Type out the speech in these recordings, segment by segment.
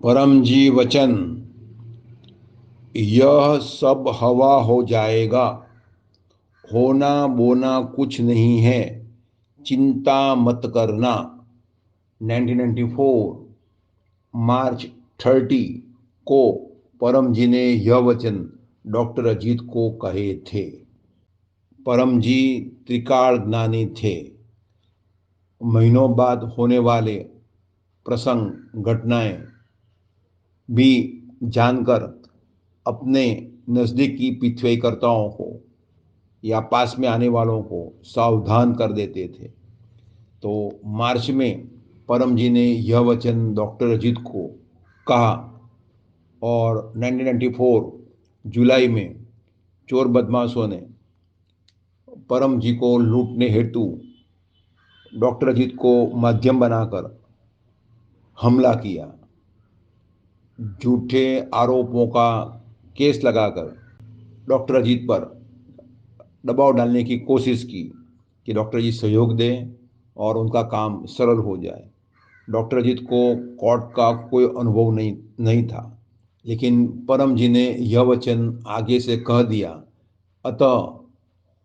परम जी वचन, यह सब हवा हो जाएगा, होना बोना कुछ नहीं है, चिंता मत करना। 1994 मार्च 30 को परम जी ने यह वचन डॉक्टर अजीत को कहे थे। परम जी त्रिकाल ज्ञानी थे। महीनों बाद होने वाले प्रसंग घटनाएं भी जानकर अपने नज़दीकी पिछवेकर्ताओं को या पास में आने वालों को सावधान कर देते थे। तो मार्च में परम जी ने यह वचन डॉक्टर अजीत को कहा और 1994 जुलाई में चोर बदमाशों ने परम जी को लूटने हेतु डॉक्टर अजीत को माध्यम बनाकर हमला किया। झूठे आरोपों का केस लगाकर डॉक्टर अजीत पर दबाव डालने की कोशिश की कि डॉक्टर अजीत सहयोग दें और उनका काम सरल हो जाए। डॉक्टर अजीत को कोर्ट का कोई अनुभव नहीं था, लेकिन परम जी ने यह वचन आगे से कह दिया। अतः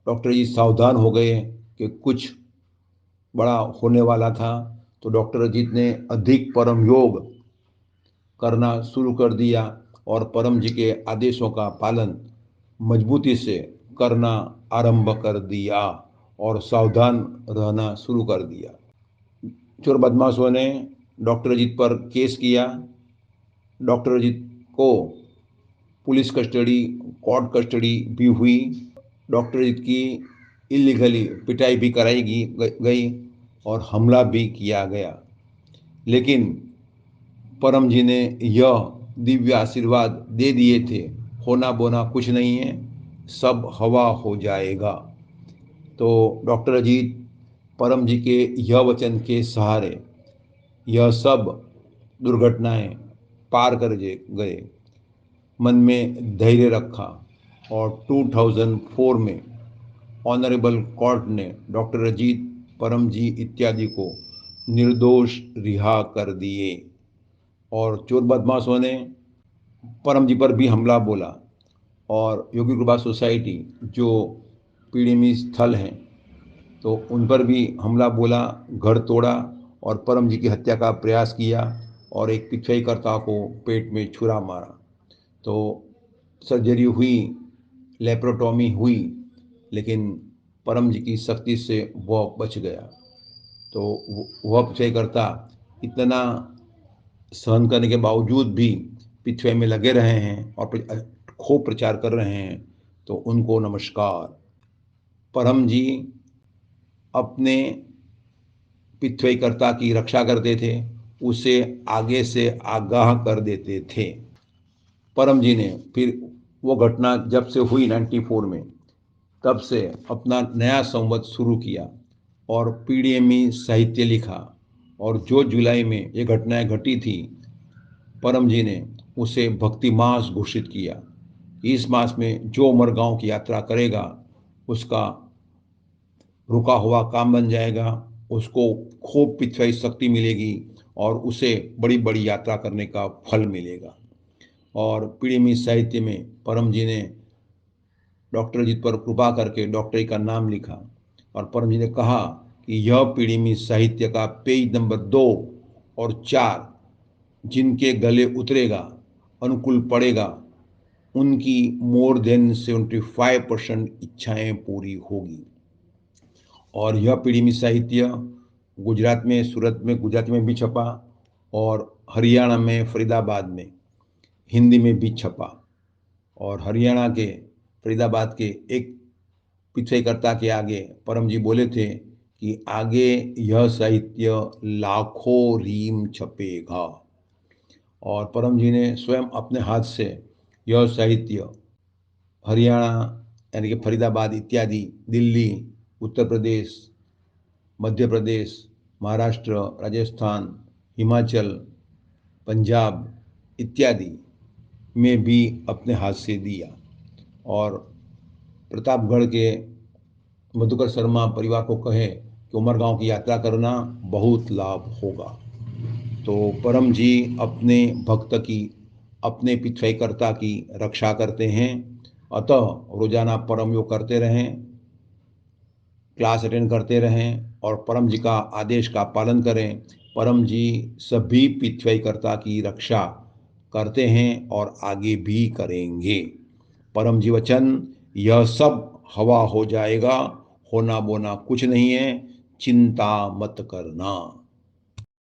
डॉक्टर जी सावधान हो गए कि कुछ बड़ा होने वाला था। तो डॉक्टर अजीत ने अधिक परम योग करना शुरू कर दिया और परम जी के आदेशों का पालन मजबूती से करना आरंभ कर दिया और सावधान रहना शुरू कर दिया। चोर बदमाशों ने डॉक्टर अजीत पर केस किया। डॉक्टर अजीत को पुलिस कस्टडी, कोर्ट कस्टडी भी हुई। डॉक्टर अजीत की इलीगली पिटाई भी कराई गई और हमला भी किया गया। लेकिन परम जी ने यह दिव्य आशीर्वाद दे दिए थे, होना बोना कुछ नहीं है, सब हवा हो जाएगा। तो डॉक्टर अजीत परम जी के यह वचन के सहारे यह सब दुर्घटनाएं पार कर गए, मन में धैर्य रखा और 2004 में ऑनरेबल कोर्ट ने डॉक्टर अजीत, परम जी इत्यादि को निर्दोष रिहा कर दिए। और चोर बदमाशों ने परम जी पर भी हमला बोला और योगी कृपा सोसाइटी जो पीड़ित स्थल हैं तो उन पर भी हमला बोला, घर तोड़ा और परम जी की हत्या का प्रयास किया और एक पिछवाईकर्ता को पेट में छुरा मारा। तो सर्जरी हुई, लेप्रोटॉमी हुई, लेकिन परम जी की शक्ति से वह बच गया। तो वह पिछवाईकर्ता इतना सहन करने के बावजूद भी पिछवे में लगे रहे हैं और खूब प्रचार कर रहे हैं, तो उनको नमस्कार। परम जी अपने पिछवेकर्ता की रक्षा करते थे, उसे आगे से आगाह कर देते थे। परम जी ने फिर वो घटना जब से हुई 94 में, तब से अपना नया संवत शुरू किया और पीडीएमई साहित्य लिखा। और जो जुलाई में ये घटनाएं घटी थी, परम जी ने उसे भक्ति मास घोषित किया। इस मास में जो उमरगांव की यात्रा करेगा उसका रुका हुआ काम बन जाएगा, उसको खूब पिछवाई शक्ति मिलेगी और उसे बड़ी बड़ी यात्रा करने का फल मिलेगा। और पीड़िमी साहित्य में परम जी ने डॉक्टर अजीत पर कृपा करके डॉक्टरी का नाम लिखा और परम जी ने कहा कि यह पीड़िमी साहित्य का पेज नंबर 2 और 4 जिनके गले उतरेगा, अनुकूल पड़ेगा, उनकी मोर देन 75% इच्छाएं पूरी होगी। और यह पीड़िमी साहित्य गुजरात में, सूरत में, गुजराती में भी छपा और हरियाणा में, फरीदाबाद में हिंदी में भी छपा। और हरियाणा के फरीदाबाद के एक पिछवाईकर्ता के आगे परम जी बोले थे कि आगे यह साहित्य लाखों रीम छपेगा। और परम जी ने स्वयं अपने हाथ से यह साहित्य हरियाणा यानी कि फरीदाबाद इत्यादि, दिल्ली, उत्तर प्रदेश, मध्य प्रदेश, महाराष्ट्र, राजस्थान, हिमाचल, पंजाब इत्यादि में भी अपने हाथ से दिया। और प्रतापगढ़ के मधुकर शर्मा परिवार को कहे कि उमरगांव की यात्रा करना, बहुत लाभ होगा। तो परम जी अपने भक्त की, अपने पिछवाईकर्ता की रक्षा करते हैं। अतः रोजाना परम योग करते रहें, क्लास अटेंड करते रहें और परम जी का आदेश का पालन करें। परम जी सभी पिछवाईकर्ता की रक्षा करते हैं और आगे भी करेंगे। परम जी वचन, यह सब हवा हो जाएगा, होना बोना कुछ नहीं है, चिंता मत करना।